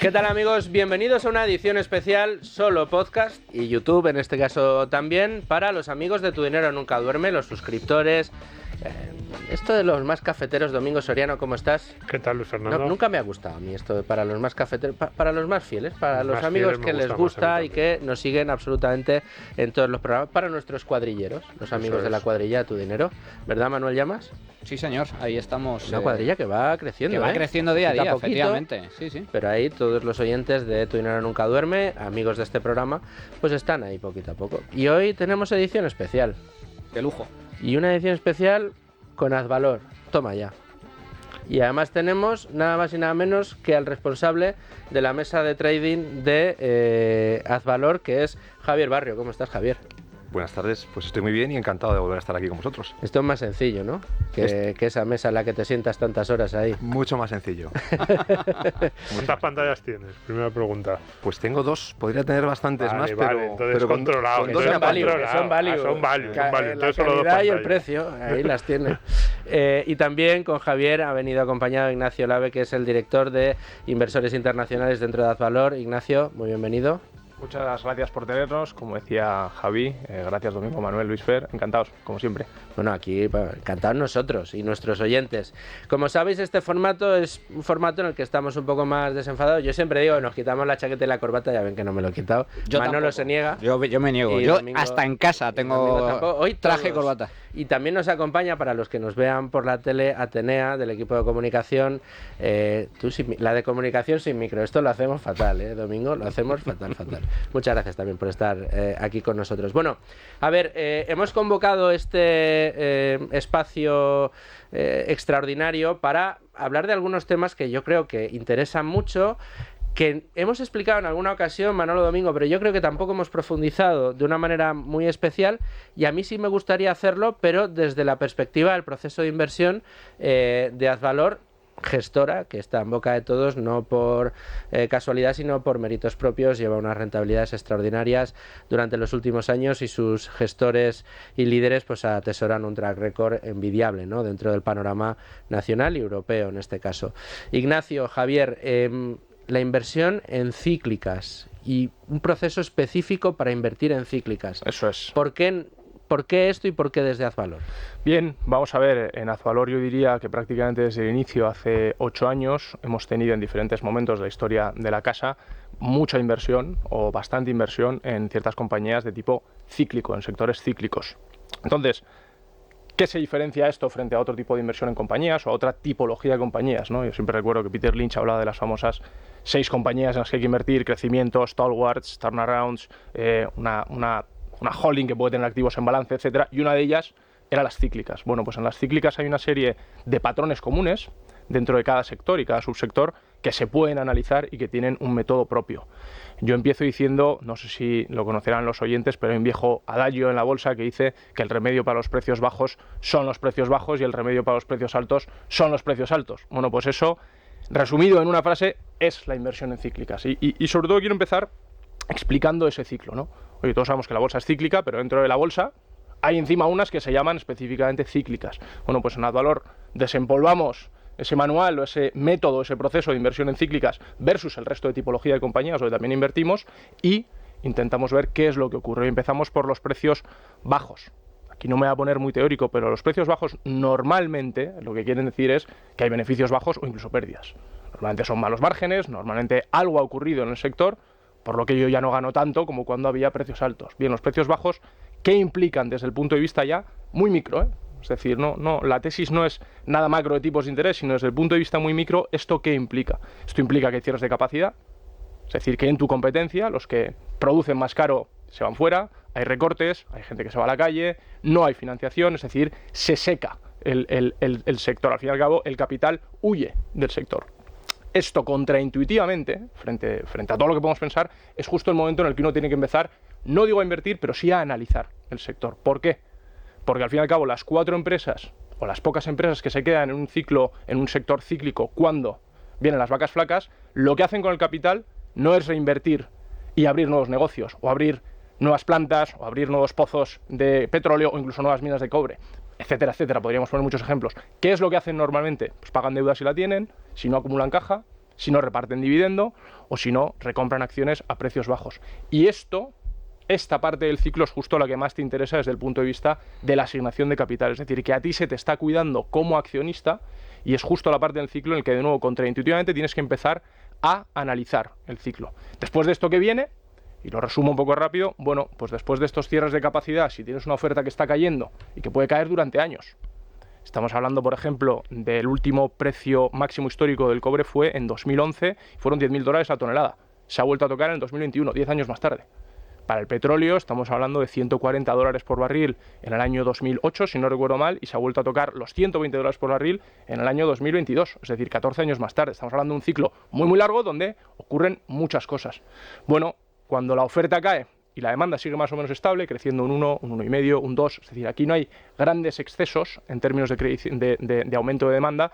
¿Qué tal, amigos? Bienvenidos a una edición especial solo podcast y YouTube, en este caso también, para los amigos de Tu Dinero Nunca Duerme, los suscriptores. Esto de los más cafeteros, Domingo Soriano, ¿cómo estás? ¿Qué tal, Luis Fernando? No, nunca me ha gustado a mí esto de para los más cafeteros, para los más fieles, para los Más amigos fieles que me les gusta más a gusta mí y que nos siguen absolutamente en todos los programas, para nuestros cuadrilleros, los amigos Eso de la es. cuadrilla de Tu Dinero. ¿Verdad, Manuel Llamas? Sí, señor, ahí estamos. Una cuadrilla que va creciendo, que va creciendo día a Poquito día, poquito. efectivamente. Sí. Pero ahí todos los oyentes de Tu Dinero Nunca Duerme, amigos de este programa, pues están ahí poquito a poco. Y hoy tenemos edición especial. De lujo. Y una edición especial con Azvalor. Toma ya. Y además tenemos nada más y nada menos que al responsable de la mesa de trading de Azvalor, que es Javier Barrio. ¿Cómo estás, Javier? Buenas tardes, pues estoy muy bien y encantado de volver a estar aquí con vosotros. Esto es más sencillo, ¿no? Que esa mesa en la que te sientas tantas horas ahí. Mucho más sencillo. ¿Cuántas pantallas tienes? Primera pregunta. Pues tengo dos, podría tener bastantes más, Vale, entonces pero controlado. con dos entonces me apaño. controlado. Son value. Son value. La Entonces solo dos calidad y el pantallas. precio, ahí las tiene. Y también con Javier ha venido acompañado Ignacio Lave, que es el director de Inversores Internacionales dentro de Azvalor. Ignacio, muy bienvenido. Muchas gracias por tenernos, como decía Javi, gracias Domingo, Manuel, Luis Fer, encantados, como siempre. Bueno, aquí encantados nosotros y nuestros oyentes. Como sabéis, este formato es un formato en el que estamos un poco más desenfadados. Yo siempre digo, nos quitamos la chaqueta y la corbata, ya ven que no me lo he quitado. Manolo tampoco. se niega. Yo me niego. Y Yo Domingo- hasta en casa Domingo tampoco. tengo Hoy traje y todos. corbata. Y también nos acompaña, para los que nos vean por la tele, Atenea, del equipo de comunicación. La de comunicación sin micro. Esto lo hacemos fatal, Domingo, lo hacemos fatal. Muchas gracias también por estar aquí con nosotros. Bueno, a ver, hemos convocado este espacio extraordinario para hablar de algunos temas que yo creo que interesan mucho, que hemos explicado en alguna ocasión, Manolo, Domingo, pero yo creo que tampoco hemos profundizado de una manera muy especial, y a mí sí me gustaría hacerlo, pero desde la perspectiva del proceso de inversión de Azvalor, gestora, que está en boca de todos, no por casualidad, sino por méritos propios. Lleva unas rentabilidades extraordinarias durante los últimos años y sus gestores y líderes pues atesoran un track record envidiable, ¿no?, dentro del panorama nacional y europeo en este caso. Ignacio, Javier, la inversión en cíclicas y un proceso específico para invertir en cíclicas. Eso es. ¿Por qué esto y por qué desde Azvalor? Bien, vamos a ver, en Azvalor yo diría que prácticamente desde el inicio, hace 8 años, hemos tenido en diferentes momentos de la historia de la casa mucha inversión o bastante inversión en ciertas compañías de tipo cíclico, en sectores cíclicos. Entonces, ¿qué se diferencia esto frente a otro tipo de inversión en compañías o a otra tipología de compañías, ¿no? Yo siempre recuerdo que Peter Lynch hablaba de las famosas 6 compañías en las que hay que invertir: crecimiento, stalwarts, turnarounds, una holding que puede tener activos en balance, etcétera, y una de ellas era las cíclicas. Bueno, pues en las cíclicas hay una serie de patrones comunes dentro de cada sector y cada subsector que se pueden analizar y que tienen un método propio. Yo empiezo diciendo, no sé si lo conocerán los oyentes, pero hay un viejo adagio en la bolsa que dice que el remedio para los precios bajos son los precios bajos y el remedio para los precios altos son los precios altos. Bueno, pues eso, resumido en una frase, es la inversión en cíclicas. Y sobre todo quiero empezar explicando ese ciclo, ¿no? Oye, todos sabemos que la bolsa es cíclica, pero dentro de la bolsa hay encima unas que se llaman específicamente cíclicas. Bueno, pues en Azvalor desempolvamos ese manual o ese método, ese proceso de inversión en cíclicas versus el resto de tipología de compañías donde también invertimos y intentamos ver qué es lo que ocurre. Y empezamos por los precios bajos. Aquí no me voy a poner muy teórico, pero los precios bajos normalmente lo que quieren decir es que hay beneficios bajos o incluso pérdidas. Normalmente son malos márgenes, normalmente algo ha ocurrido en el sector, por lo que yo ya no gano tanto como cuando había precios altos. Bien, los precios bajos, ¿qué implican desde el punto de vista ya muy micro? Es decir, la tesis no es nada macro de tipos de interés, sino desde el punto de vista muy micro, ¿esto qué implica? Esto implica que hay cierres de capacidad, es decir, que en tu competencia los que producen más caro se van fuera, hay recortes, hay gente que se va a la calle, no hay financiación, es decir, se seca el sector. Al fin y al cabo, el capital huye del sector. Esto contraintuitivamente, frente a todo lo que podemos pensar, es justo el momento en el que uno tiene que empezar, no digo a invertir, pero sí a analizar el sector. ¿Por qué? Porque al fin y al cabo las 4 empresas o las pocas empresas que se quedan en un ciclo, en un sector cíclico cuando vienen las vacas flacas, lo que hacen con el capital no es reinvertir y abrir nuevos negocios o abrir nuevas plantas o abrir nuevos pozos de petróleo o incluso nuevas minas de cobre, etcétera, etcétera. Podríamos poner muchos ejemplos. ¿Qué es lo que hacen normalmente? Pues pagan deuda si la tienen, si no acumulan caja, si no reparten dividendo o si no recompran acciones a precios bajos. Y esta parte del ciclo es justo la que más te interesa desde el punto de vista de la asignación de capital, es decir, que a ti se te está cuidando como accionista y es justo la parte del ciclo en el que, de nuevo, contraintuitivamente tienes que empezar a analizar el ciclo. Después de esto que viene, y lo resumo un poco rápido, bueno, pues después de estos cierres de capacidad, si tienes una oferta que está cayendo y que puede caer durante años, estamos hablando, por ejemplo, del último precio máximo histórico del cobre fue en 2011, fueron $10.000 la tonelada. Se ha vuelto a tocar en el 2021, 10 años más tarde. Para el petróleo estamos hablando de $140 por barril en el año 2008, si no recuerdo mal, y se ha vuelto a tocar los $120 por barril en el año 2022, es decir, 14 años más tarde. Estamos hablando de un ciclo muy, muy largo donde ocurren muchas cosas. Bueno, cuando la oferta cae y la demanda sigue más o menos estable, creciendo un 1, un 1,5, un 2, es decir, aquí no hay grandes excesos en términos de aumento de demanda,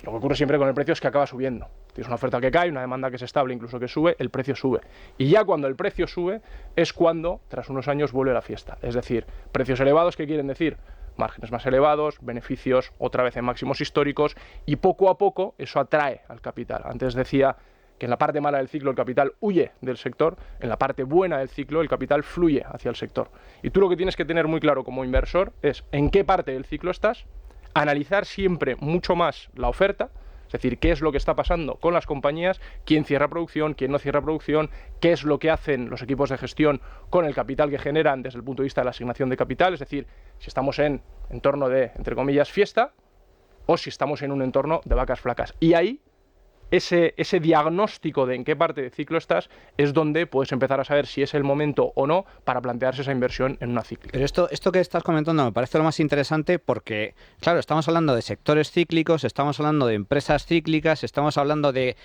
lo que ocurre siempre con el precio es que acaba subiendo. Tienes una oferta que cae, una demanda que es estable, incluso que sube, el precio sube. Y ya cuando el precio sube es cuando, tras unos años, vuelve la fiesta. Es decir, precios elevados, ¿qué quieren decir? Márgenes más elevados, beneficios otra vez en máximos históricos y poco a poco eso atrae al capital. Antes decía que en la parte mala del ciclo el capital huye del sector, en la parte buena del ciclo el capital fluye hacia el sector. Y tú lo que tienes que tener muy claro como inversor es en qué parte del ciclo estás, analizar siempre mucho más la oferta, es decir, qué es lo que está pasando con las compañías, quién cierra producción, quién no cierra producción, qué es lo que hacen los equipos de gestión con el capital que generan desde el punto de vista de la asignación de capital, es decir, si estamos en entorno de, entre comillas, fiesta, o si estamos en un entorno de vacas flacas. Y ahí, ese diagnóstico de en qué parte del ciclo estás es donde puedes empezar a saber si es el momento o no para plantearse esa inversión en una cíclica. Pero esto que estás comentando me parece lo más interesante porque, claro, estamos hablando de sectores cíclicos, estamos hablando de empresas cíclicas, estamos hablando de,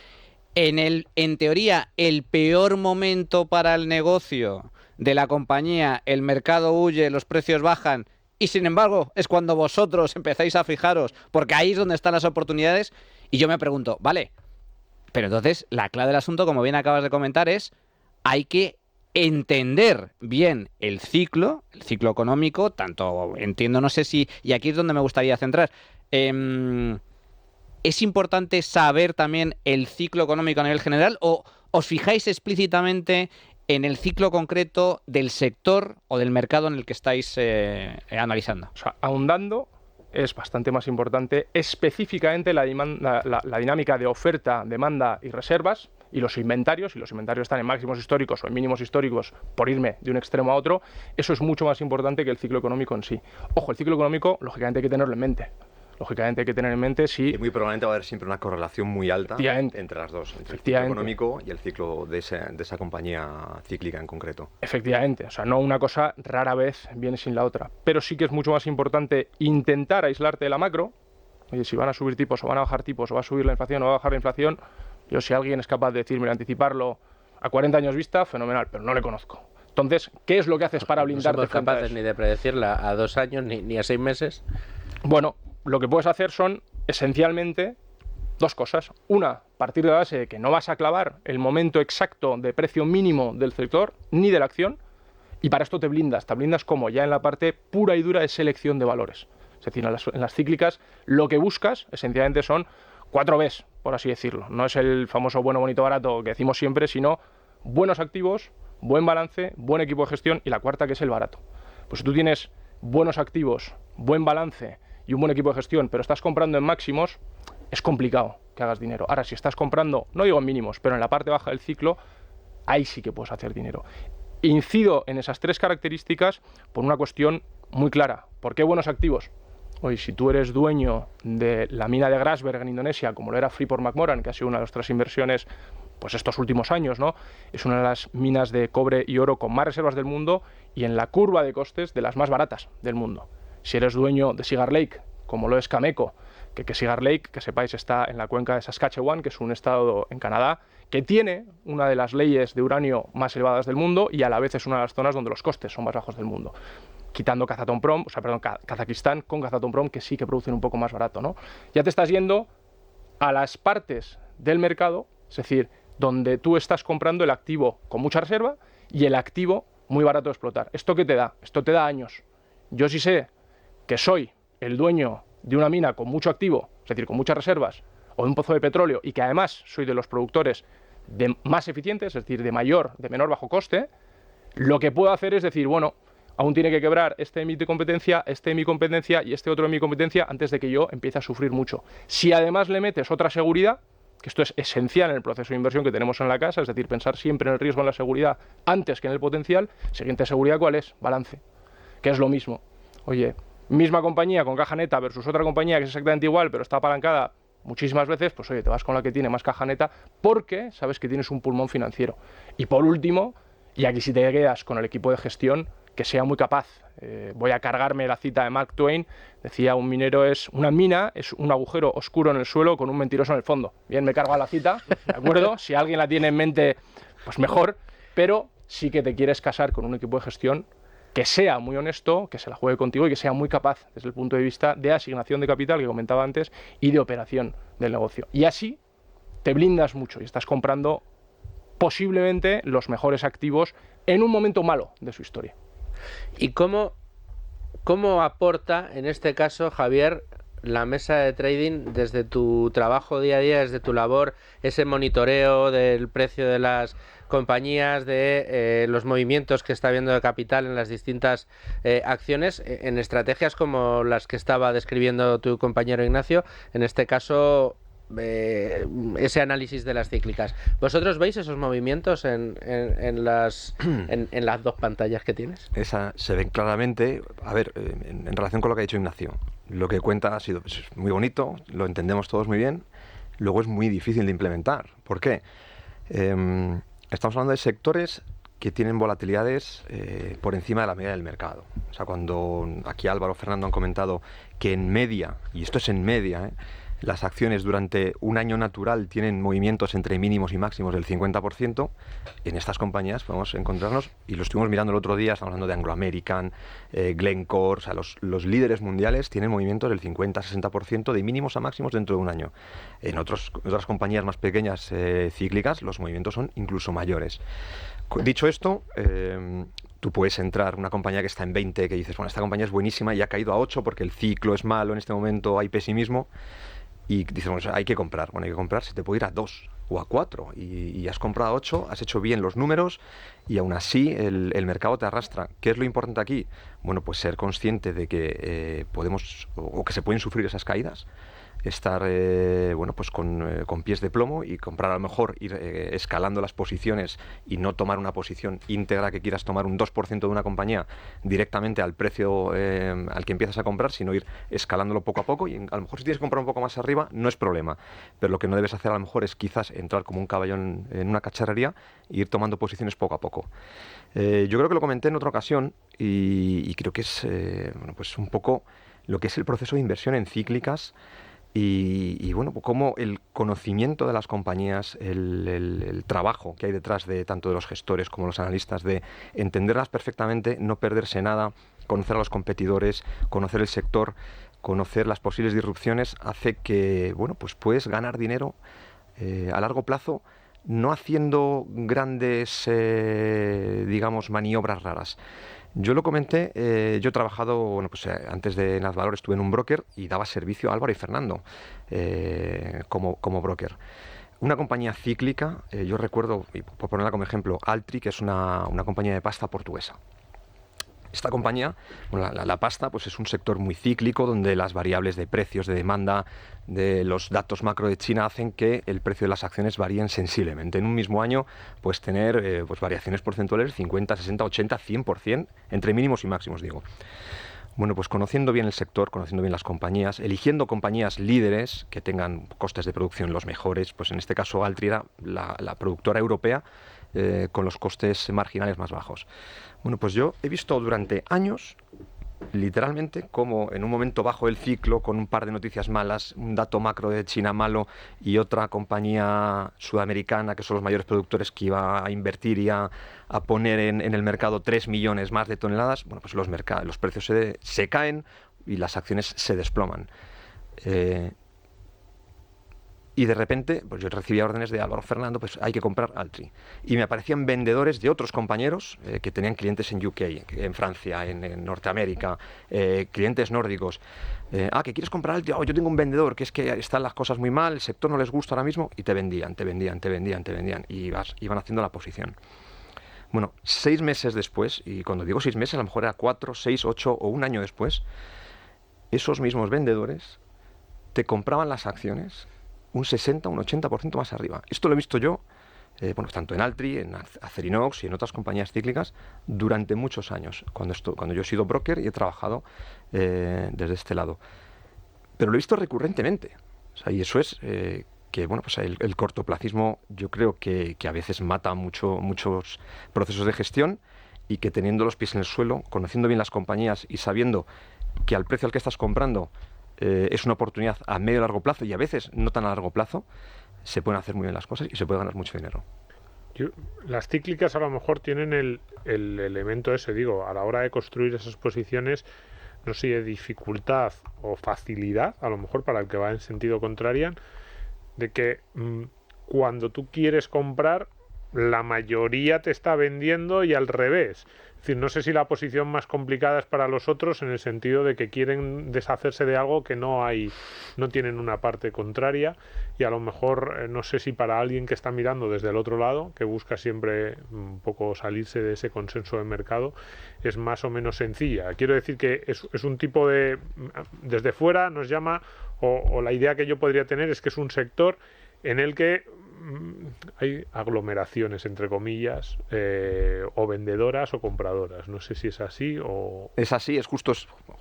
en teoría, el peor momento para el negocio de la compañía, el mercado huye, los precios bajan, y sin embargo es cuando vosotros empezáis a fijaros, porque ahí es donde están las oportunidades, y yo me pregunto, vale, pero entonces la clave del asunto, como bien acabas de comentar, es hay que entender bien el ciclo económico, tanto entiendo, no sé si, y aquí es donde me gustaría centrar, ¿es importante saber también el ciclo económico a nivel general o os fijáis explícitamente en el ciclo concreto del sector o del mercado en el que estáis analizando? O sea, ahondando, es bastante más importante específicamente la dinámica de oferta, demanda y reservas y los inventarios, si los inventarios están en máximos históricos o en mínimos históricos, por irme de un extremo a otro, eso es mucho más importante que el ciclo económico en sí. Ojo, el ciclo económico, lógicamente hay que tenerlo en mente. Lógicamente hay que tener en mente si... Y muy probablemente va a haber siempre una correlación muy alta entre las dos, entre el ciclo económico y el ciclo de esa compañía cíclica en concreto. Efectivamente, o sea, no una cosa rara vez viene sin la otra, pero sí que es mucho más importante intentar aislarte de la macro. Oye, si van a subir tipos o van a bajar tipos, o va a subir la inflación o va a bajar la inflación, yo si alguien es capaz de decirme, anticiparlo a 40 años vista, fenomenal, pero no le conozco. Entonces, ¿qué es lo que haces para blindarte? No somos capaces ni de predecirla a 2 años ni a 6 meses. Bueno, lo que puedes hacer son esencialmente dos cosas. Una, partir de la base de que no vas a clavar el momento exacto de precio mínimo del sector ni de la acción, y para esto te blindas como ya en la parte pura y dura de selección de valores. Es decir, en las cíclicas lo que buscas esencialmente son 4 Bs, por así decirlo. No es el famoso bueno, bonito, barato que decimos siempre, sino buenos activos, buen balance, buen equipo de gestión y la cuarta, que es el barato. Pues si tú tienes buenos activos, buen balance y un buen equipo de gestión, pero estás comprando en máximos, es complicado que hagas dinero. Ahora, si estás comprando, no digo en mínimos, pero en la parte baja del ciclo, ahí sí que puedes hacer dinero. Incido en esas 3 características por una cuestión muy clara. ¿Por qué buenos activos? Oye, si tú eres dueño de la mina de Grasberg en Indonesia, como lo era Freeport-McMoRan, que ha sido una de nuestras inversiones pues estos últimos años, ¿no? Es una de las minas de cobre y oro con más reservas del mundo y en la curva de costes de las más baratas del mundo. Si eres dueño de Cigar Lake, como lo es Cameco, que Cigar Lake, que sepáis, está en la cuenca de Saskatchewan, que es un estado en Canadá, que tiene una de las leyes de uranio más elevadas del mundo y a la vez es una de las zonas donde los costes son más bajos del mundo. Quitando Kazajistán con Kazatomprom, que sí que producen un poco más barato, ¿no? Ya te estás yendo a las partes del mercado, es decir, donde tú estás comprando el activo con mucha reserva y el activo muy barato de explotar. ¿Esto qué te da? Esto te da años. Yo sí sé que soy el dueño de una mina con mucho activo, es decir, con muchas reservas, o de un pozo de petróleo y que además soy de los productores más eficientes, es decir, de menor bajo coste, lo que puedo hacer es decir, bueno, aún tiene que quebrar este de mi competencia, este de mi competencia y este otro de mi competencia antes de que yo empiece a sufrir mucho. Si además le metes otra seguridad, que esto es esencial en el proceso de inversión que tenemos en la casa, es decir, pensar siempre en el riesgo en la seguridad antes que en el potencial. Siguiente seguridad, ¿cuál es? Balance, que es lo mismo. Oye, misma compañía con caja neta versus otra compañía que es exactamente igual, pero está apalancada muchísimas veces, pues oye, te vas con la que tiene más caja neta porque sabes que tienes un pulmón financiero. Y por último, y aquí si te quedas con el equipo de gestión, que sea muy capaz. Voy a cargarme la cita de Mark Twain, decía, un minero es una mina, es un agujero oscuro en el suelo con un mentiroso en el fondo. Bien, me cargo a la cita, ¿de acuerdo? Si alguien la tiene en mente, pues mejor, pero sí que te quieres casar con un equipo de gestión que sea muy honesto, que se la juegue contigo y que sea muy capaz desde el punto de vista de asignación de capital, que comentaba antes, y de operación del negocio. Y así te blindas mucho y estás comprando posiblemente los mejores activos en un momento malo de su historia. ¿Y cómo aporta, en este caso, Javier, la mesa de trading desde tu trabajo día a día, desde tu labor, ese monitoreo del precio de las compañías, de los movimientos que está habiendo de capital en las distintas acciones, en estrategias como las que estaba describiendo tu compañero Ignacio, en este caso ese análisis de las cíclicas? ¿Vosotros veis esos movimientos en las dos pantallas que tienes? Esa se ven claramente. A ver, en relación con lo que ha dicho Ignacio, lo que cuenta ha sido muy bonito, lo entendemos todos muy bien, luego es muy difícil de implementar. ¿Por qué? Estamos hablando de sectores que tienen volatilidades por encima de la media del mercado. O sea, cuando aquí Álvaro o Fernando han comentado que en media, y esto es en media, las acciones durante un año natural tienen movimientos entre mínimos y máximos del 50%, en estas compañías podemos encontrarnos, y lo estuvimos mirando el otro día, estamos hablando de Anglo American, Glencore, o sea, los líderes mundiales tienen movimientos del 50-60% de mínimos a máximos dentro de un año. En otras compañías más pequeñas cíclicas, los movimientos son incluso mayores. Dicho esto, tú puedes entrar una compañía que está en 20, que dices, bueno, esta compañía es buenísima y ha caído a 8 porque el ciclo es malo en este momento, hay pesimismo, y dices, bueno, hay que comprar. Bueno, hay que comprar, se te puede ir a 2 o a 4 y has comprado a 8, has hecho bien los números y aún así el mercado te arrastra. ¿Qué es lo importante aquí? Bueno, pues ser consciente de que podemos o que se pueden sufrir esas caídas, estar bueno, pues con pies de plomo y comprar, a lo mejor ir escalando las posiciones y no tomar una posición íntegra que quieras tomar un 2% de una compañía directamente al precio al que empiezas a comprar, sino ir escalándolo poco a poco, y a lo mejor si tienes que comprar un poco más arriba no es problema, pero lo que no debes hacer a lo mejor es quizás entrar como un caballo en una cacharrería e ir tomando posiciones poco a poco. Yo creo que lo comenté en otra ocasión y creo que es bueno, pues un poco lo que es el proceso de inversión en cíclicas. Y bueno, pues como el conocimiento de las compañías, el trabajo que hay detrás de tanto de los gestores como los analistas, de entenderlas perfectamente, no perderse nada, conocer a los competidores, conocer el sector, conocer las posibles disrupciones, hace que, bueno, pues puedes ganar dinero a largo plazo, no haciendo grandes, digamos, maniobras raras. Yo lo comenté, yo he trabajado, bueno, pues antes de Nazvalor estuve en un broker y daba servicio a Álvaro y Fernando como broker. Una compañía cíclica, yo recuerdo, y por ponerla como ejemplo, Altri, que es una compañía de pasta portuguesa. Esta compañía, bueno, la pasta, pues es un sector muy cíclico donde las variables de precios, de demanda, de los datos macro de China hacen que el precio de las acciones varíen sensiblemente. En un mismo año puedes tener pues variaciones porcentuales 50, 60, 80, 100%, entre mínimos y máximos, digo. Bueno, pues conociendo bien el sector, conociendo bien las compañías, eligiendo compañías líderes que tengan costes de producción los mejores, pues en este caso Altri era la productora europea con los costes marginales más bajos. Bueno, pues yo he visto durante años, literalmente, como en un momento bajo del ciclo, con un par de noticias malas, un dato macro de China malo y otra compañía sudamericana, que son los mayores productores, que iba a invertir y a poner en el mercado 3 millones más de toneladas, bueno, pues los precios se caen y las acciones se desploman. Y de repente, pues yo recibía órdenes de Álvaro Fernando, pues hay que comprar Altri. Y me aparecían vendedores de otros compañeros que tenían clientes en UK, en Francia, en Norteamérica, clientes nórdicos. ¿Que quieres comprar Altri? Yo tengo un vendedor, que es que están las cosas muy mal, el sector no les gusta ahora mismo, y te vendían. Y iban haciendo la posición. Bueno, 6 meses después, y cuando digo 6 meses, a lo mejor era 4, 6, 8 o un año después, esos mismos vendedores te compraban las acciones un 60, un 80% más arriba. Esto lo he visto yo, tanto en Altri, en Acerinox y en otras compañías cíclicas durante muchos años, cuando yo he sido broker y he trabajado desde este lado. Pero lo he visto recurrentemente. O sea, y eso es que el cortoplacismo yo creo que a veces mata muchos procesos de gestión, y que teniendo los pies en el suelo, conociendo bien las compañías y sabiendo que al precio al que estás comprando es una oportunidad a medio y largo plazo, y a veces no tan a largo plazo, se pueden hacer muy bien las cosas y se puede ganar mucho dinero. Las cíclicas a lo mejor tienen el elemento ese, a la hora de construir esas posiciones, no sé si de dificultad o facilidad, a lo mejor para el que va en sentido contrario, de que cuando tú quieres comprar, la mayoría te está vendiendo y al revés. Es decir, no sé si la posición más complicada es para los otros, en el sentido de que quieren deshacerse de algo que no tienen una parte contraria, y a lo mejor no sé si para alguien que está mirando desde el otro lado, que busca siempre un poco salirse de ese consenso de mercado, es más o menos sencilla. Quiero decir que es un tipo de... Desde fuera nos llama, o la idea que yo podría tener es que es un sector en el que hay aglomeraciones, entre comillas, o vendedoras o compradoras. No sé si es así o... Es así, es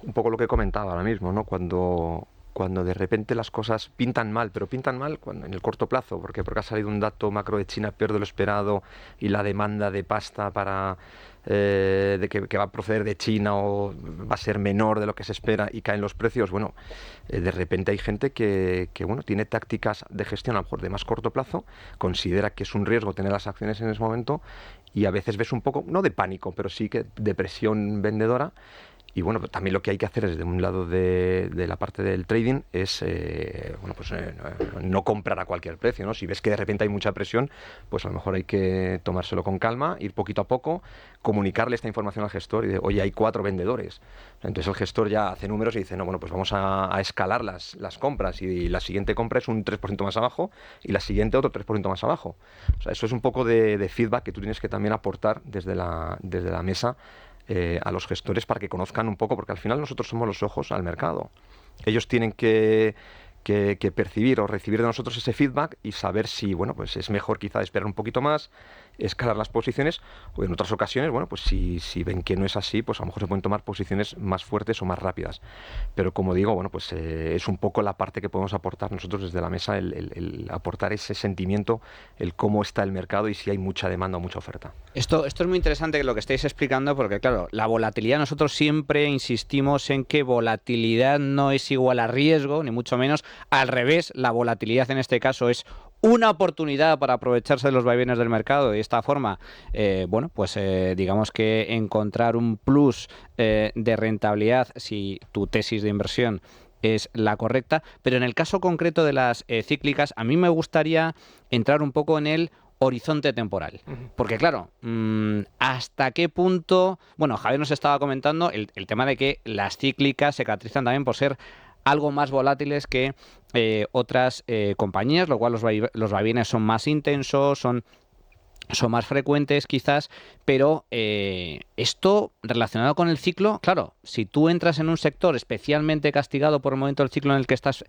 un poco lo que comentaba ahora mismo, ¿no? Cuando de repente las cosas pintan mal, pero pintan mal en el corto plazo, porque ha salido un dato macro de China peor de lo esperado, y la demanda de pasta de que va a proceder de China o va a ser menor de lo que se espera, y caen los precios. De repente hay gente que tiene tácticas de gestión a lo mejor de más corto plazo, considera que es un riesgo tener las acciones en ese momento, y a veces ves un poco, no de pánico, pero sí que de presión vendedora. Y también lo que hay que hacer desde un lado de la parte del trading es no comprar a cualquier precio, ¿no? Si ves que de repente hay mucha presión, pues a lo mejor hay que tomárselo con calma, ir poquito a poco, comunicarle esta información al gestor y de, oye, hay 4 vendedores. Entonces el gestor ya hace números y dice, no, pues vamos a escalar las compras, y la siguiente compra es un 3% más abajo y la siguiente otro 3% más abajo. O sea, eso es un poco de feedback que tú tienes que también aportar desde la mesa a los gestores, para que conozcan un poco, porque al final nosotros somos los ojos al mercado. Ellos tienen que percibir o recibir de nosotros ese feedback y saber si pues es mejor quizá esperar un poquito más, escalar las posiciones, o en otras ocasiones, pues si ven que no es así, pues a lo mejor se pueden tomar posiciones más fuertes o más rápidas. Pero como digo, es un poco la parte que podemos aportar nosotros desde la mesa, el aportar ese sentimiento, el cómo está el mercado y si hay mucha demanda o mucha oferta. Esto es muy interesante lo que estáis explicando, porque claro, la volatilidad, nosotros siempre insistimos en que volatilidad no es igual a riesgo, ni mucho menos. Al revés, la volatilidad en este caso es una oportunidad para aprovecharse de los vaivenes del mercado, y de esta forma, digamos que encontrar un plus de rentabilidad si tu tesis de inversión es la correcta. Pero en el caso concreto de las cíclicas, a mí me gustaría entrar un poco en el horizonte temporal. Porque claro, ¿hasta qué punto? Javier nos estaba comentando el tema de que las cíclicas se caracterizan también por ser algo más volátiles que otras compañías, lo cual los vaivenes son más intensos, son más frecuentes quizás, pero esto relacionado con el ciclo, claro, si tú entras en un sector especialmente castigado por el momento del ciclo en el que estás,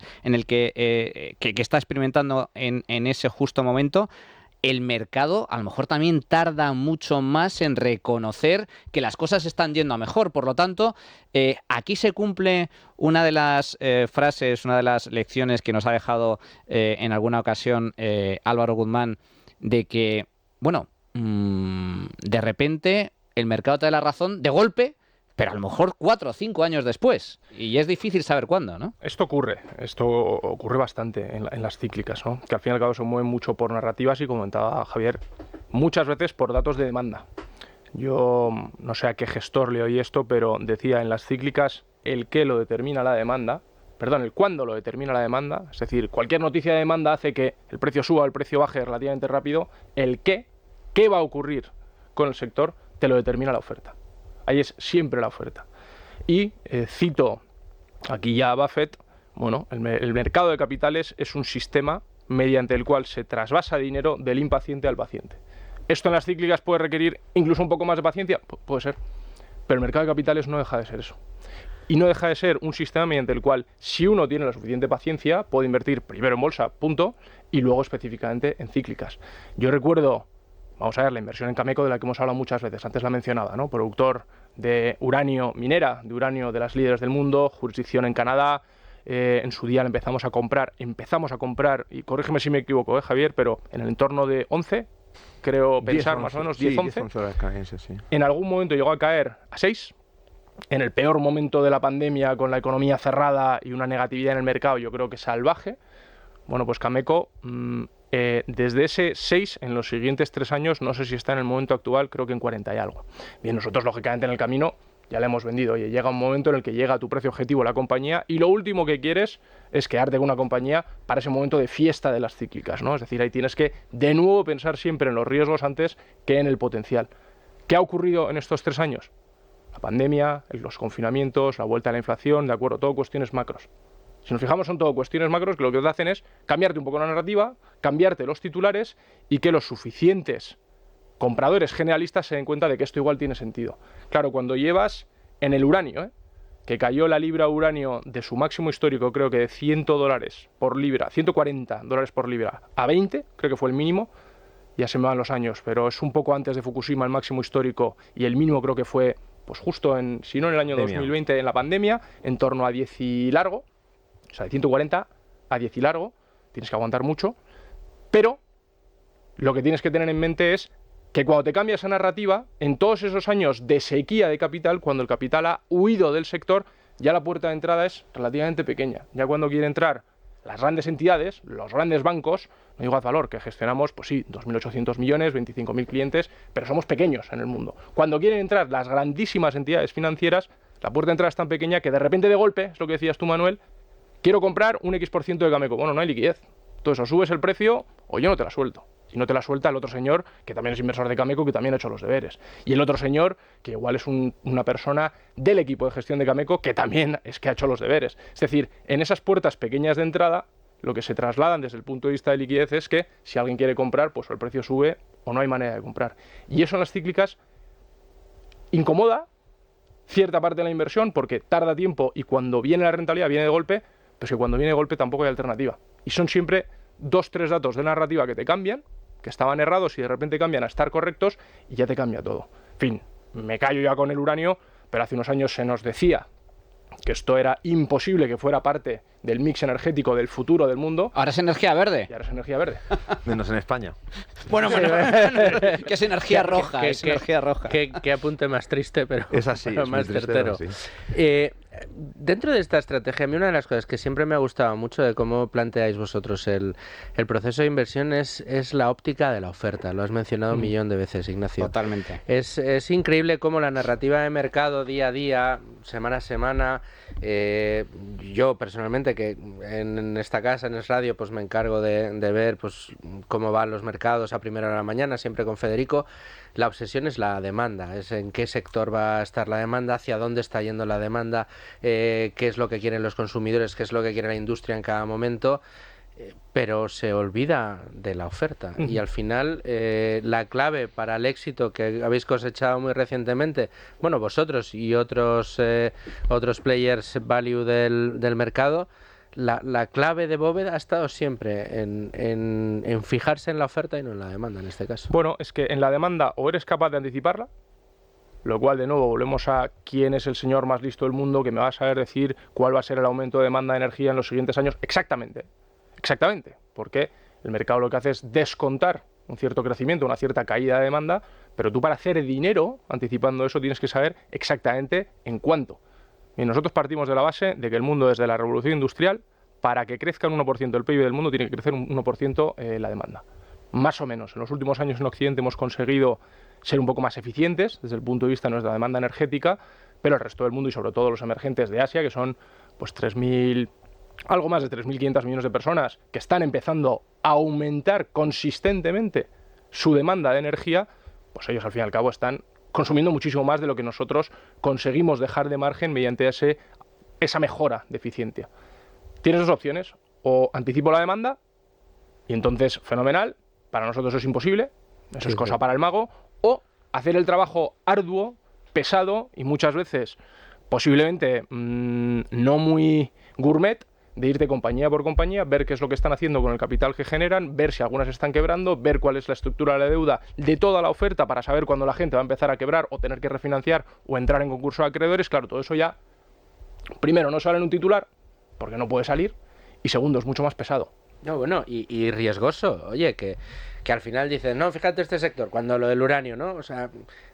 que está experimentando en ese justo momento, el mercado a lo mejor también tarda mucho más en reconocer que las cosas están yendo a mejor. Por lo tanto, aquí se cumple una de las frases, una de las lecciones que nos ha dejado en alguna ocasión Álvaro Guzmán, de que, de repente el mercado te da la razón de golpe, pero a lo mejor 4 o 5 años después, y es difícil saber cuándo, ¿no? Esto ocurre bastante en las cíclicas, ¿no? Que al fin y al cabo se mueven mucho por narrativas, y comentaba Javier, muchas veces por datos de demanda. Yo no sé a qué gestor le oí esto, pero decía, en las cíclicas el qué lo determina la demanda Perdón, el cuándo lo determina la demanda, es decir, cualquier noticia de demanda hace que el precio suba o el precio baje relativamente rápido, el qué va a ocurrir con el sector, te lo determina la oferta. Ahí es siempre la oferta. Y cito aquí ya a Buffett, bueno, el mercado de capitales es un sistema mediante el cual se trasvasa dinero del impaciente al paciente. ¿Esto en las cíclicas puede requerir incluso un poco más de paciencia? Puede ser, pero el mercado de capitales no deja de ser eso. Y no deja de ser un sistema mediante el cual, si uno tiene la suficiente paciencia, puede invertir primero en bolsa, punto, y luego específicamente en cíclicas. Yo recuerdo, vamos a ver, la inversión en Cameco, de la que hemos hablado muchas veces, antes la mencionaba, ¿no? Productor de uranio, minera de uranio de las líderes del mundo, jurisdicción en Canadá. En su día empezamos a comprar, y corrígeme si me equivoco, Javier, pero en el entorno de 11, creo pensar, más o menos 10-11. Sí. En algún momento llegó a caer a 6. En el peor momento de la pandemia, con la economía cerrada y una negatividad en el mercado, yo creo que salvaje. Bueno, pues Cameco, desde ese 6, en los siguientes 3 años, no sé si está en el momento actual, creo que en 40 y algo. Bien, nosotros, lógicamente, en el camino ya le hemos vendido. Oye, llega un momento en el que llega a tu precio objetivo la compañía y lo último que quieres es quedarte con una compañía para ese momento de fiesta de las cíclicas, ¿no? Es decir, ahí tienes que, de nuevo, pensar siempre en los riesgos antes que en el potencial. ¿Qué ha ocurrido en estos 3 años? La pandemia, los confinamientos, la vuelta a la inflación, de acuerdo, todo cuestiones macros. Si nos fijamos, son todo cuestiones macros que lo que te hacen es cambiarte un poco la narrativa, cambiarte los titulares y que los suficientes compradores generalistas se den cuenta de que esto igual tiene sentido. Claro, cuando llevas en el uranio, que cayó la libra uranio de su máximo histórico, creo que de $100 por libra, $140 por libra, a 20, creo que fue el mínimo, ya se me van los años, pero es un poco antes de Fukushima el máximo histórico y el mínimo creo que fue, pues justo en, si no en el año 2020, en la pandemia, en torno a 10 y largo, o sea, de 140 a 10 y largo, tienes que aguantar mucho, pero lo que tienes que tener en mente es que cuando te cambia esa narrativa, en todos esos años de sequía de capital, cuando el capital ha huido del sector, ya la puerta de entrada es relativamente pequeña. Ya cuando quiere entrar las grandes entidades, los grandes bancos, no digo Azvalor, que gestionamos, pues sí, 2.800 millones, 25.000 clientes, pero somos pequeños en el mundo. Cuando quieren entrar las grandísimas entidades financieras, la puerta de entrada es tan pequeña que de repente de golpe, es lo que decías tú, Manuel, quiero comprar un X% de Cameco. Bueno, no hay liquidez. Entonces o subes el precio o yo no te la suelto. Si no te la suelta el otro señor, que también es inversor de Cameco, que también ha hecho los deberes. Y el otro señor, que igual es una persona del equipo de gestión de Cameco, que también es que ha hecho los deberes. Es decir, en esas puertas pequeñas de entrada, lo que se trasladan desde el punto de vista de liquidez es que si alguien quiere comprar, pues o el precio sube o no hay manera de comprar. Y eso en las cíclicas incomoda cierta parte de la inversión porque tarda tiempo y cuando viene la rentabilidad viene de golpe, pues que cuando viene de golpe tampoco hay alternativa. Y son siempre 2-3 datos de narrativa que te cambian, que estaban errados y de repente cambian a estar correctos y ya te cambia todo. En fin, me callo ya con el uranio, pero hace unos años se nos decía que esto era imposible que fuera parte del mix energético del futuro del mundo. Ahora es energía verde. Y ahora es energía verde. Menos en España. Bueno, que es energía roja. Energía roja. Qué apunte más triste, pero, es así, pero es más triste, certero. sí. Dentro de esta estrategia, a mí una de las cosas que siempre me ha gustado mucho de cómo planteáis vosotros el proceso de inversión es la óptica de la oferta. Lo has mencionado un millón de veces, Ignacio. Totalmente. Es increíble cómo la narrativa de mercado día a día, semana a semana, yo personalmente que en esta casa, en Es Radio, pues me encargo de ver pues cómo van los mercados a primera hora de la mañana, siempre con Federico. La obsesión es la demanda, es en qué sector va a estar la demanda, hacia dónde está yendo la demanda, qué es lo que quieren los consumidores, qué es lo que quiere la industria en cada momento, pero se olvida de la oferta. Y al final la clave para el éxito que habéis cosechado muy recientemente, bueno, vosotros y otros players value del mercado, la clave de Bóveda ha estado siempre en fijarse en la oferta y no en la demanda en este caso. Bueno, es que en la demanda o eres capaz de anticiparla, lo cual de nuevo volvemos a quién es el señor más listo del mundo que me va a saber decir cuál va a ser el aumento de demanda de energía en los siguientes años exactamente, porque el mercado lo que hace es descontar un cierto crecimiento, una cierta caída de demanda, pero tú para hacer dinero anticipando eso tienes que saber exactamente en cuánto. Y nosotros partimos de la base de que el mundo desde la revolución industrial, para que crezca un 1% el PIB del mundo, tiene que crecer un 1% la demanda. Más o menos. En los últimos años en Occidente hemos conseguido ser un poco más eficientes desde el punto de vista de nuestra demanda energética, pero el resto del mundo y sobre todo los emergentes de Asia, que son pues 3.000 algo más de 3.500 millones de personas que están empezando a aumentar consistentemente su demanda de energía, pues ellos al fin y al cabo están consumiendo muchísimo más de lo que nosotros conseguimos dejar de margen mediante esa mejora de eficiencia. Tienes dos opciones: o anticipo la demanda, y entonces fenomenal, para nosotros es imposible, eso es cosa para el mago, o hacer el trabajo arduo, pesado y muchas veces posiblemente no muy gourmet, de irte compañía por compañía, ver qué es lo que están haciendo con el capital que generan, ver si algunas están quebrando, ver cuál es la estructura de la deuda de toda la oferta para saber cuándo la gente va a empezar a quebrar o tener que refinanciar o entrar en concurso de acreedores. Claro, todo eso ya, primero, no sale en un titular, porque no puede salir, y segundo, es mucho más pesado. No, bueno, y riesgoso. Oye, que al final dicen, no, fíjate este sector, cuando lo del uranio, ¿no? O sea,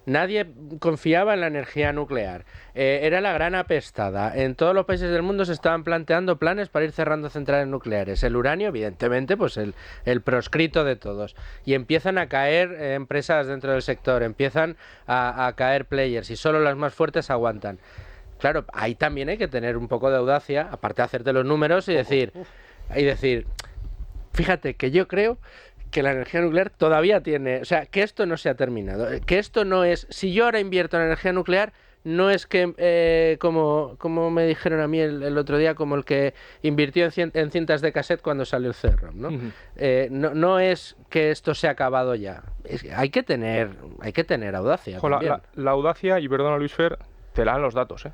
nadie confiaba en la energía nuclear. Era la gran apestada. En todos los países del mundo se estaban planteando planes para ir cerrando centrales nucleares. El uranio, evidentemente, pues el proscrito de todos. Y empiezan a caer empresas dentro del sector, empiezan a caer players, y solo las más fuertes aguantan. Claro, ahí también hay que tener un poco de audacia, aparte de hacerte los números y decir, fíjate que yo creo que la energía nuclear todavía tiene, o sea, que esto no se ha terminado, que esto no es, si yo ahora invierto en energía nuclear, no es que, como me dijeron a mí el otro día, como el que invirtió en cintas de cassette cuando salió el CD-ROM, ¿no? No es que esto se ha acabado ya, hay que tener audacia. La audacia, y perdona Luis Fer, te la dan los datos, ¿eh?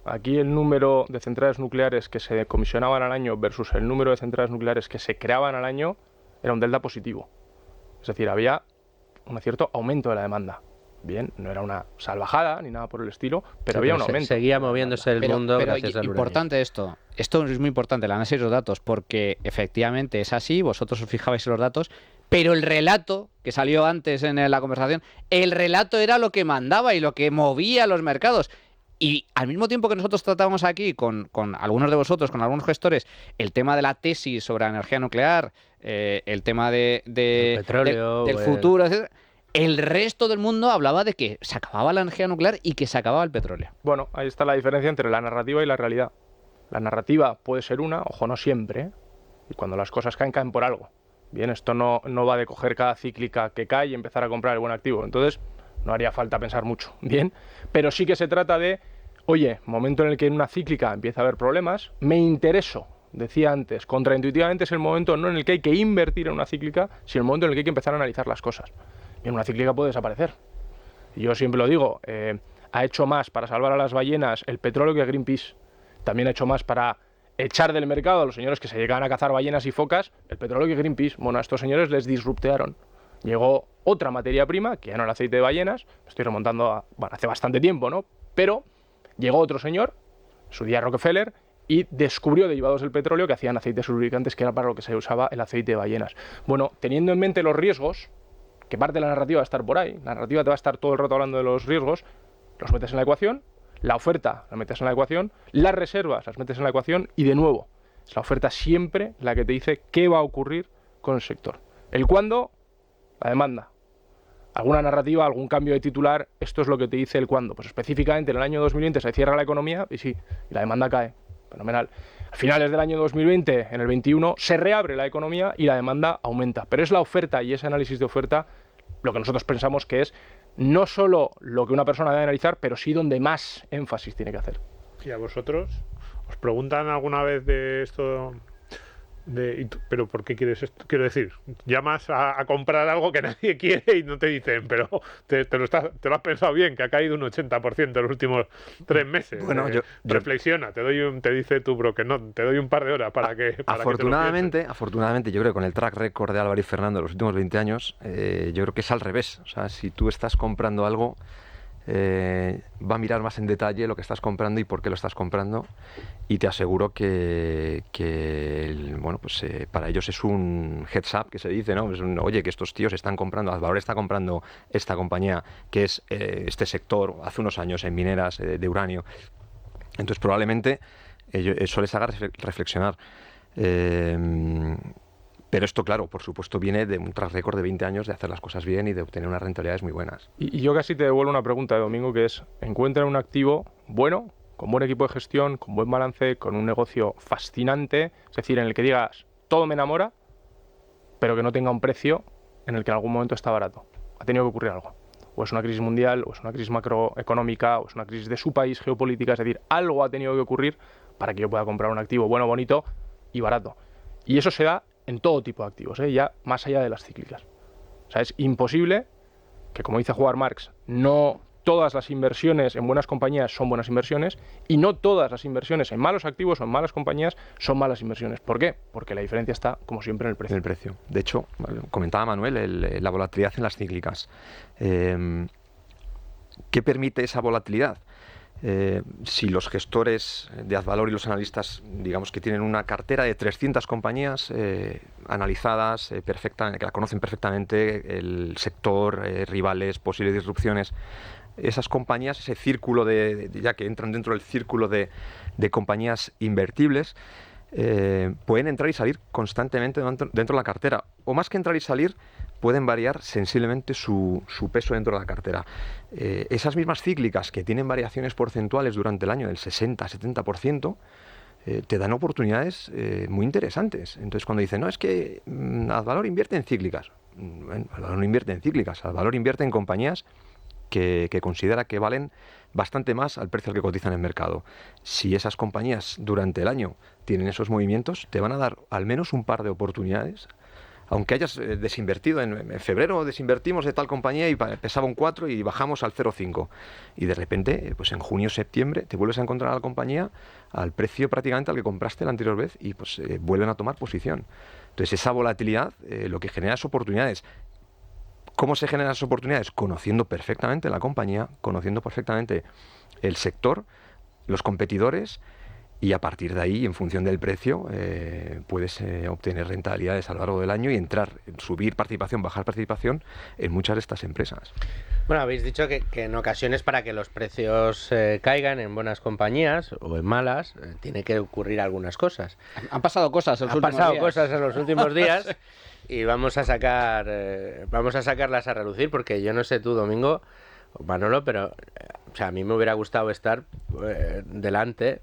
Aquí el número de centrales nucleares que se comisionaban al año versus el número de centrales nucleares que se creaban al año era un delta positivo. Es decir, había un cierto aumento de la demanda. Bien, no era una salvajada ni nada por el estilo, pero había un aumento. Seguía moviéndose el mundo gracias al importante uranio. Esto es muy importante, el análisis de los datos, porque efectivamente es así, vosotros os fijabais en los datos, pero el relato que salió antes en la conversación, el relato era lo que mandaba y lo que movía los mercados. Y al mismo tiempo que nosotros tratábamos aquí con algunos de vosotros, con algunos gestores, el tema de la tesis sobre la energía nuclear, el tema del petróleo, del futuro, etc., el resto del mundo hablaba de que se acababa la energía nuclear y que se acababa el petróleo. Bueno, ahí está la diferencia entre la narrativa y la realidad. La narrativa puede ser una, ojo, no siempre, ¿eh? Y cuando las cosas caen, caen por algo. Bien, esto no va de coger cada cíclica que cae y empezar a comprar el buen activo. Entonces, no haría falta pensar mucho, bien, pero sí que se trata de, oye, momento en el que en una cíclica empieza a haber problemas, me intereso, decía antes, contraintuitivamente es el momento no en el que hay que invertir en una cíclica, sino el momento en el que hay que empezar a analizar las cosas. Y en una cíclica puede desaparecer. Y yo siempre lo digo, ha hecho más para salvar a las ballenas el petróleo que Greenpeace. También ha hecho más para echar del mercado a los señores que se llegaban a cazar ballenas y focas el petróleo que Greenpeace. Bueno, a estos señores les disruptearon. Llegó otra materia prima, que ya no era el aceite de ballenas, me estoy remontando a, bueno, hace bastante tiempo, ¿no? Pero llegó otro señor, su día Rockefeller, y descubrió derivados del petróleo que hacían aceites lubricantes, que era para lo que se usaba el aceite de ballenas. Bueno, teniendo en mente los riesgos, que parte de la narrativa va a estar por ahí, la narrativa te va a estar todo el rato hablando de los riesgos, los metes en la ecuación, la oferta la metes en la ecuación, las reservas las metes en la ecuación, y de nuevo, es la oferta siempre la que te dice qué va a ocurrir con el sector. El cuándo, la demanda. Alguna narrativa, algún cambio de titular, esto es lo que te dice el cuándo. Pues específicamente en el año 2020 se cierra la economía y sí, y la demanda cae. Fenomenal. A finales del año 2020, en el 21, se reabre la economía y la demanda aumenta. Pero es la oferta y ese análisis de oferta lo que nosotros pensamos que es no solo lo que una persona debe analizar, pero sí donde más énfasis tiene que hacer. ¿Y a vosotros? ¿Os preguntan alguna vez de esto? ¿Pero por qué quieres esto? Quiero decir, llamas a comprar algo que nadie quiere y no te dicen, pero te lo has pensado bien, que ha caído un 80% en los últimos 3 meses. Bueno, reflexiona, te dice tu broker, no, te doy un par de horas para que afortunadamente, yo creo que con el track record de Álvaro y Fernando de los últimos 20 años, yo creo que es al revés. O sea, si tú estás comprando algo, va a mirar más en detalle lo que estás comprando y por qué lo estás comprando, y te aseguro que para ellos es un heads up, que se dice, ¿no? Oye, que estos tíos están comprando, Álvaro está comprando esta compañía, que es este sector, hace unos años en mineras de uranio. Entonces probablemente eso les haga reflexionar. Pero esto, claro, por supuesto, viene de un track record de 20 años de hacer las cosas bien y de obtener unas rentabilidades muy buenas. Y yo casi te devuelvo una pregunta de Domingo, que es, encuentra un activo bueno, con buen equipo de gestión, con buen balance, con un negocio fascinante, es decir, en el que digas, todo me enamora, pero que no tenga un precio en el que en algún momento está barato. Ha tenido que ocurrir algo. O es una crisis mundial, o es una crisis macroeconómica, o es una crisis de su país, geopolítica, es decir, algo ha tenido que ocurrir para que yo pueda comprar un activo bueno, bonito y barato. Y eso se da en todo tipo de activos, ya más allá de las cíclicas. O sea, es imposible que, como dice Howard Marks, no todas las inversiones en buenas compañías son buenas inversiones y no todas las inversiones en malos activos o en malas compañías son malas inversiones. ¿Por qué? Porque la diferencia está, como siempre, en el precio. En el precio. De hecho, comentaba Manuel, la volatilidad en las cíclicas. ¿Qué permite esa volatilidad? Si los gestores de Azvalor y los analistas, digamos que tienen una cartera de 300 compañías analizadas, que la conocen perfectamente, el sector, rivales, posibles disrupciones, esas compañías, ese círculo ya que entran dentro del círculo de compañías invertibles, pueden entrar y salir constantemente dentro de la cartera, o más que entrar y salir, pueden variar sensiblemente su peso dentro de la cartera. Esas mismas cíclicas que tienen variaciones porcentuales durante el año del 60-70%, te dan oportunidades muy interesantes. Entonces, cuando dicen, no, es que Azvalor invierte en cíclicas. Bueno, Azvalor no invierte en cíclicas, Azvalor invierte en compañías que considera que valen bastante más al precio al que cotizan en el mercado. Si esas compañías durante el año tienen esos movimientos, te van a dar al menos un par de oportunidades. Aunque hayas desinvertido, en febrero desinvertimos de tal compañía y pesaba un 4 y bajamos al 0,5. Y de repente, pues en junio, septiembre, te vuelves a encontrar a la compañía al precio prácticamente al que compraste la anterior vez y pues vuelven a tomar posición. Entonces esa volatilidad lo que genera es oportunidades. ¿Cómo se generan esas oportunidades? Conociendo perfectamente la compañía, conociendo perfectamente el sector, los competidores, y a partir de ahí, en función del precio, puedes obtener rentabilidades a lo largo del año y subir participación, bajar participación en muchas de estas empresas. Bueno, habéis dicho que en ocasiones, para que los precios caigan en buenas compañías o en malas, tiene que ocurrir algunas cosas. Han pasado cosas en los últimos días. Han pasado cosas en los últimos días y vamos a sacarlas a relucir, porque yo no sé tú, Domingo, Manolo, pero o sea, a mí me hubiera gustado estar delante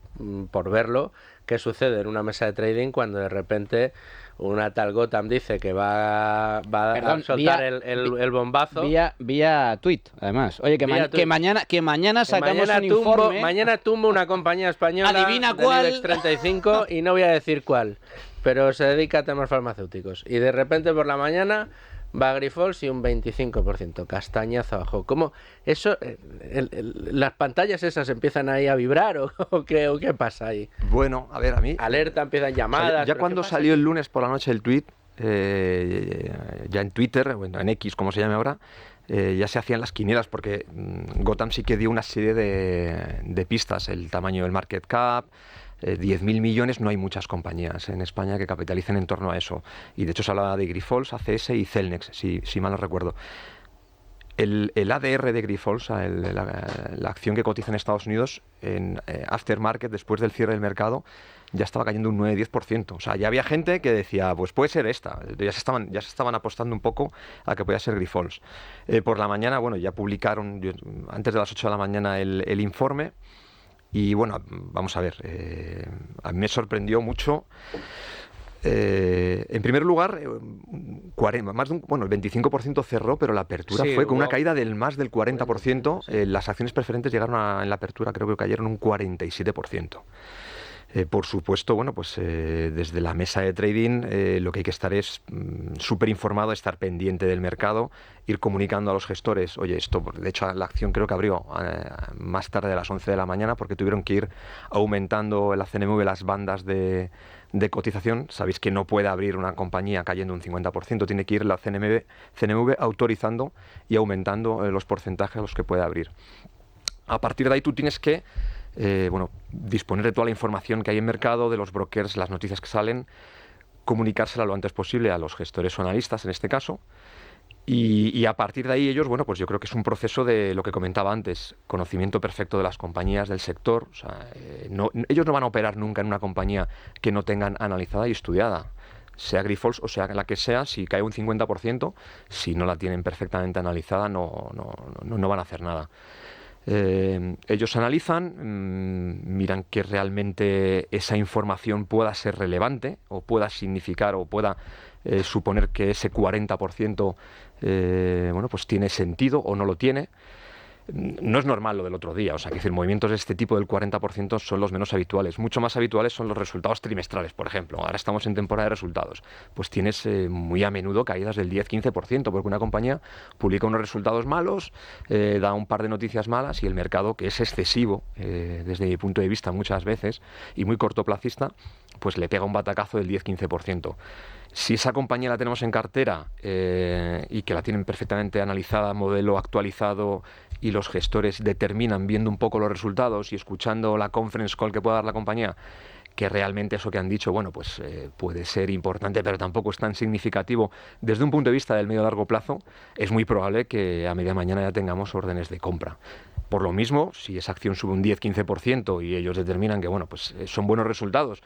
por verlo qué sucede en una mesa de trading cuando de repente una tal Gotham dice que va a soltar el bombazo. Vía tweet, además. Oye, que mañana sacamos un informe. Mañana tumbo una compañía española. Adivina cuál. IBEX 35 y no voy a decir cuál, pero se dedica a temas farmacéuticos. Y de repente por la mañana va a Grifols y un 25%, castañazo abajo. ¿Cómo eso? ¿Las pantallas esas empiezan ahí a vibrar o qué pasa ahí? Bueno, a ver, a mí... Alerta, empiezan llamadas... Ya cuando salió el lunes por la noche el tweet, ya en Twitter, o en X, como se llame ahora, ya se hacían las quinielas, porque Gotham sí que dio una serie de pistas, el tamaño del market cap... 10.000 millones, no hay muchas compañías en España que capitalicen en torno a eso. Y de hecho se hablaba de Grifols, ACS y Celnex, si mal no recuerdo. El ADR de Grifols, la acción que cotiza en Estados Unidos, en aftermarket, después del cierre del mercado, ya estaba cayendo un 9-10%. O sea, ya había gente que decía, pues puede ser esta. Ya se estaban apostando un poco a que podía ser Grifols. Por la mañana, bueno, ya publicaron, antes de las 8 de la mañana, el informe. Y bueno, vamos a ver, a mí me sorprendió mucho. En primer lugar, el 25% cerró, pero la apertura fue con una caída del más del 40%. Las acciones preferentes llegaron en la apertura, creo que cayeron un 47%. Por supuesto, bueno, pues desde la mesa de trading lo que hay que estar es súper informado, estar pendiente del mercado, ir comunicando a los gestores, oye, esto, de hecho la acción creo que abrió más tarde de las 11 de la mañana porque tuvieron que ir aumentando en la CNMV las bandas de cotización. Sabéis que no puede abrir una compañía cayendo un 50%, tiene que ir la CNMV autorizando y aumentando los porcentajes a los que puede abrir. A partir de ahí tú tienes que disponer de toda la información que hay en mercado, de los brokers, las noticias que salen, comunicársela lo antes posible a los gestores o analistas en este caso, y a partir de ahí ellos, bueno, pues yo creo que es un proceso de lo que comentaba antes, conocimiento perfecto de las compañías, del sector. O sea, ellos no van a operar nunca en una compañía que no tengan analizada y estudiada, sea Grifols o sea la que sea. Si cae un 50%, si no la tienen perfectamente analizada no van a hacer nada. Ellos analizan, miran que realmente esa información pueda ser relevante o pueda significar o pueda suponer que ese 40% bueno, pues tiene sentido o no lo tiene. No es normal lo del otro día, o sea, que decir, movimientos de este tipo del 40% son los menos habituales. Mucho más habituales son los resultados trimestrales, por ejemplo. Ahora estamos en temporada de resultados. Pues tienes muy a menudo caídas del 10-15%, porque una compañía publica unos resultados malos, da un par de noticias malas y el mercado, que es excesivo, desde mi punto de vista muchas veces, y muy cortoplacista, pues le pega un batacazo del 10-15%. Si esa compañía la tenemos en cartera y que la tienen perfectamente analizada, modelo actualizado, y los gestores determinan, viendo un poco los resultados y escuchando la conference call que pueda dar la compañía, que realmente eso que han dicho, bueno, pues puede ser importante, pero tampoco es tan significativo desde un punto de vista del medio largo plazo, es muy probable que a media mañana ya tengamos órdenes de compra. Por lo mismo, si esa acción sube un 10-15% y ellos determinan que, bueno, pues son buenos resultados,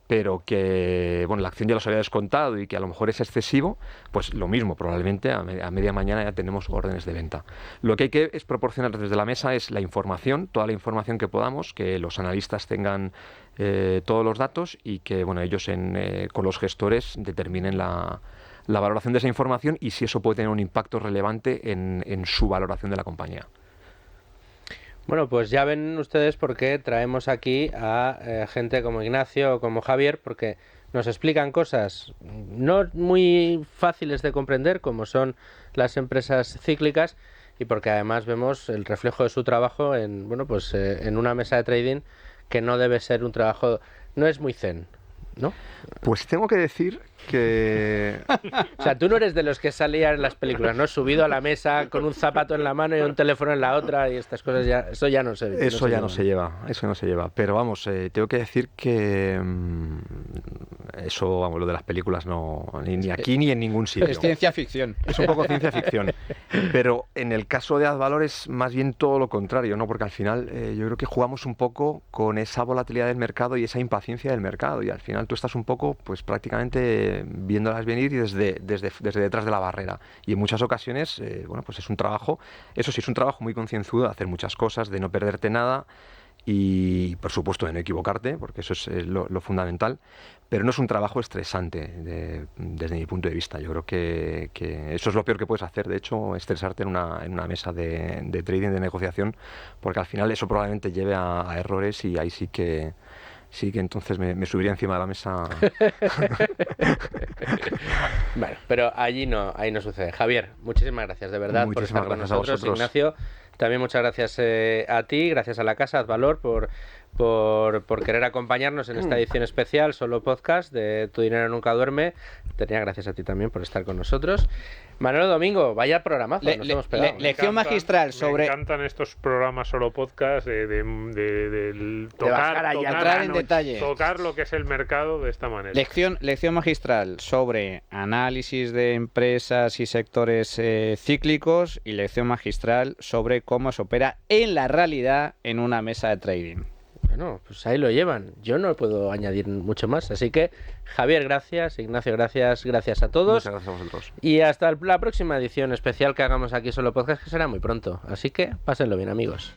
pero que, bueno, la acción ya los había descontado y que a lo mejor es excesivo, pues lo mismo, probablemente a media mañana ya tenemos órdenes de venta. Lo que hay que es proporcionar desde la mesa es la información, toda la información que podamos, que los analistas tengan todos los datos y que, bueno, ellos con los gestores determinen la valoración de esa información y si eso puede tener un impacto relevante en su valoración de la compañía. Bueno, pues ya ven ustedes por qué traemos aquí a gente como Ignacio o como Javier, porque nos explican cosas no muy fáciles de comprender, como son las empresas cíclicas, y porque además vemos el reflejo de su trabajo en, bueno, pues en una mesa de trading que no debe ser un trabajo, no es muy zen, ¿no? Pues tengo que decir que... O sea, tú no eres de los que salían en las películas, ¿no? Subido a la mesa con un zapato en la mano y un teléfono en la otra y estas cosas ya... Eso ya no se... Eso ya no se lleva, eso no se lleva. Pero vamos, tengo que decir que eso, vamos, lo de las películas no... Ni aquí ni en ningún sitio. Es ciencia ficción. Es un poco ciencia ficción. Pero en el caso de Advalor es más bien todo lo contrario, ¿no? Porque al final yo creo que jugamos un poco con esa volatilidad del mercado y esa impaciencia del mercado. Y al final tú estás un poco, pues prácticamente viéndolas venir y desde detrás de la barrera. Y en muchas ocasiones, bueno, pues es un trabajo, eso sí, es un trabajo muy concienzudo de hacer muchas cosas, de no perderte nada y, por supuesto, de no equivocarte, porque eso es lo fundamental, pero no es un trabajo estresante desde mi punto de vista. Yo creo que eso es lo peor que puedes hacer, de hecho, estresarte en una mesa de trading, de negociación, porque al final eso probablemente lleve a errores y ahí sí que entonces me subiría encima de la mesa. Bueno, pero ahí no sucede. Javier, muchísimas gracias de verdad por estar con nosotros. Ignacio, también muchas gracias a ti, gracias a la casa Advalor por querer acompañarnos en esta edición especial, solo podcast de Tu Dinero Nunca Duerme. Tenía gracias a ti también por estar con nosotros. Manolo Domingo, vaya programazo, nos hemos pegado. Lección magistral sobre... Me encantan estos programas solo podcast de bajar y entrar en detalle. Tocar lo que es el mercado de esta manera. Lección magistral sobre análisis de empresas y sectores cíclicos y lección magistral sobre cómo se opera en la realidad en una mesa de trading. Bueno, pues ahí lo llevan. Yo no puedo añadir mucho más. Así que, Javier, gracias. Ignacio, gracias. Gracias a todos. Muchas gracias a vosotros. Y hasta la próxima edición especial que hagamos aquí Solo Podcast, que será muy pronto. Así que, pásenlo bien, amigos.